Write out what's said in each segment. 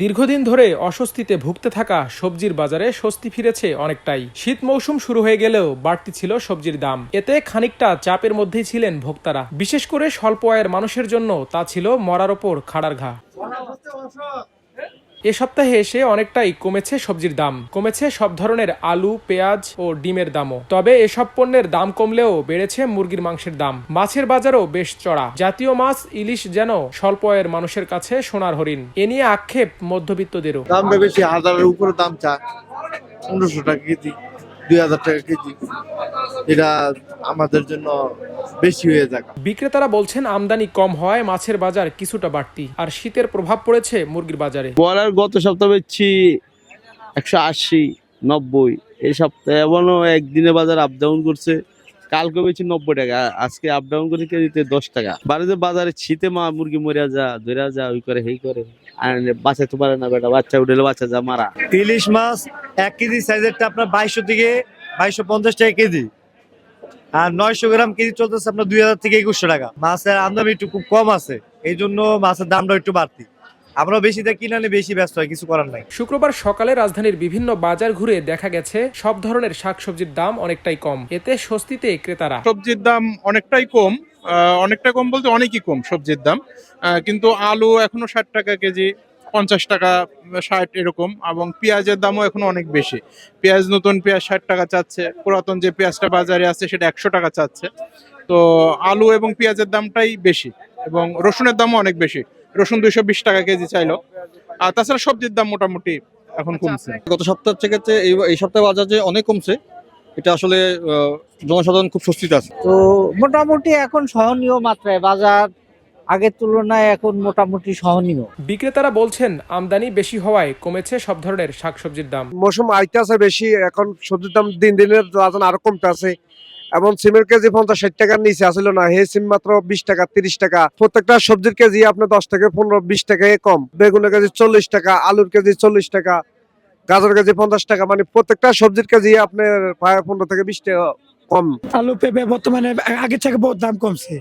দীর্ঘদিন ধরে অস্বস্তিতে ভুগতে থাকা সবজির বাজারে স্বস্তি ফিরেছে অনেকটাই। শীত মৌসুম শুরু হয়ে গেলেও বাড়তি ছিল সবজির দাম। এতে খানিকটা চাপের মধ্যেই ছিলেন ভোক্তারা। বিশেষ করে স্বল্প আয়ের মানুষের জন্য তা ছিল মরার ওপর খাড়ার ঘা। এ সপ্তাহে এসে অনেকটাই কমেছে সবজির দাম। কমেছে সব ধরনের আলু, পেঁয়াজ ও ডিমের দামও। তবে এসব পণ্যের দাম কমলেও বেড়েছে মুরগির মাংসের দাম। মাছের বাজারও বেশ চড়া। জাতীয় মাছ ইলিশ যেন স্বল্প আয়ের মানুষের কাছে সোনার হরিণ। এ নিয়ে আক্ষেপ মধ্যবিত্তদের। দাম বেশি, 1000-এর উপরে দাম চা, 1500 টাকা কেজি, 2000 টাকা কেজি। এটা আমাদের জন্য বেশি হয়ে যায়। বিক্রেতারা বলছেন আমদানি কম হওয়ায় মাছের বাজার কিছুটা বাড়তি, আর শীতের প্রভাব পড়েছে মুরগির বাজারে। বলার গত সপ্তাহে বেচছি 180, 90। এই সপ্তাহে এমনও একদিনে বাজার আপ ডাউন করছে। কালকে বেচছি 90 টাকা, আজকে আপ ডাউন করে কেজিতে 10 টাকা। বাজারে শীতে মুরগি মরিয়া যা ধরা যা ওই করে হেই করে আর বাঁচাতে পারে না বেটা, বাচ্চা উঠলে বাচ্চা যা মারা। ইলিশ মাছ 1 কেজি সাইজেরটা আপনার 2200 থেকে 2250 টাকা কেজি, আর 900 গ্রাম কেজি চলতেছে আপনার 2000 থেকে 2100 টাকা। মাছের আমদানি একটু খুব কম আছে, এই জন্য মাছের দামটা একটু বাড়তি। আমরা বেশি দিয়ে কিনে আনি, বেশি ব্যস্ত হয়, কিছু করার নাই। শুক্রবার সকালে রাজধানীর বিভিন্ন বাজার ঘুরে দেখা গেছে সব ধরনের শাকসবজির দাম অনেকটাই কম। এতে স্বস্তিতে ক্রেতারা। সবজির দাম অনেকটাই কম, অনেকটা কম বলতে অনেকই কম সবজির দাম। কিন্তু আলু এখনো 60 টাকা কেজি, 50 টাকা, 60 এরকম। এবং পেঁয়াজের দামও এখনো অনেক বেশি। পেঁয়াজ, নতুন পেঁয়াজ 60 টাকা চাচ্ছে, পুরাতন যে পেঁয়াজটা বাজারে আছে সেটা 100 টাকা চাচ্ছে। তো আলু এবং পেঁয়াজের দামটাই বেশি, এবং রসুনের দামও অনেক বেশি। রসুন 220 টাকা কেজি চাইলো। আর তাছাড়া সবজির দাম মোটামুটি এখন কমছে। গত সপ্তাহ থেকে এই সপ্তাহে বাজার যে অনেক কমছে, এটা আসলে জনসাধারণ খুব স্বস্তিতে আছে। তো মোটামুটি এখন সহনীয় মাত্রায় বাজার, আগের তুলনায় এখন মোটামুটি সহনীয়। বিক্রেতারা বলছেন আমদানি বেশি হওয়ায় কমেছে সব ধরনের শাকসবজির দাম। মৌসুম আইতেছে বেশি, এখন সবজির দাম দিন দিনের আরো কমতে আছে। এবং সিমের কেজি 50-60 টাকার নিচে আসছিল না, হে সিম মাত্র 20 টাকা 30 টাকা। প্রত্যেকটা সবজির কেজি আপনার 10 থেকে 15-20 টাকা কম। বেগুনের কেজি 40 টাকা, আলুর কেজি 40 টাকা, গাজর কেজি 50 টাকা। মানে প্রত্যেকটা সবজির কেজি আপনার প্রায় 15 থেকে 20 টাকা কম। আলু পেঁপে বর্তমানে আগের থেকে বহুত দাম কমছে।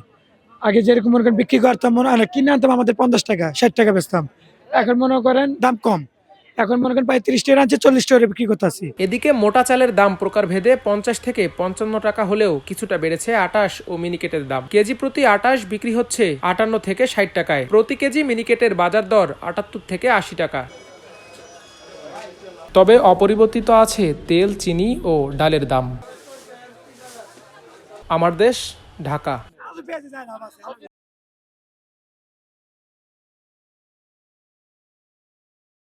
আগে যেরকম মনে করেন বিক্রি করতাম, মনে হয় কিনে আনতাম আমাদের 50 টাকা 60 টাকা বেচতাম, এখন মনে করেন দাম কম। এখন মনে করেন প্রায় 30 টাকা আনছে, 40 টাকা বিক্রি করতেছি। এদিকে মোটা চালের দাম প্রকারভেদে 50 থেকে 55 টাকা হলেও কিছুটা বেড়েছে আটাশ ও মিনিকেটের দাম। কেজি প্রতি আটাশ বিক্রি হচ্ছে 58 থেকে 60 টাকায়। প্রতি কেজি মিনিকেটের বাজার দর 78 থেকে 80 টাকা। তবে অপরিবর্তিত আছে তেল, চিনি ও ডালের দাম। আমার দেশ, ঢাকা।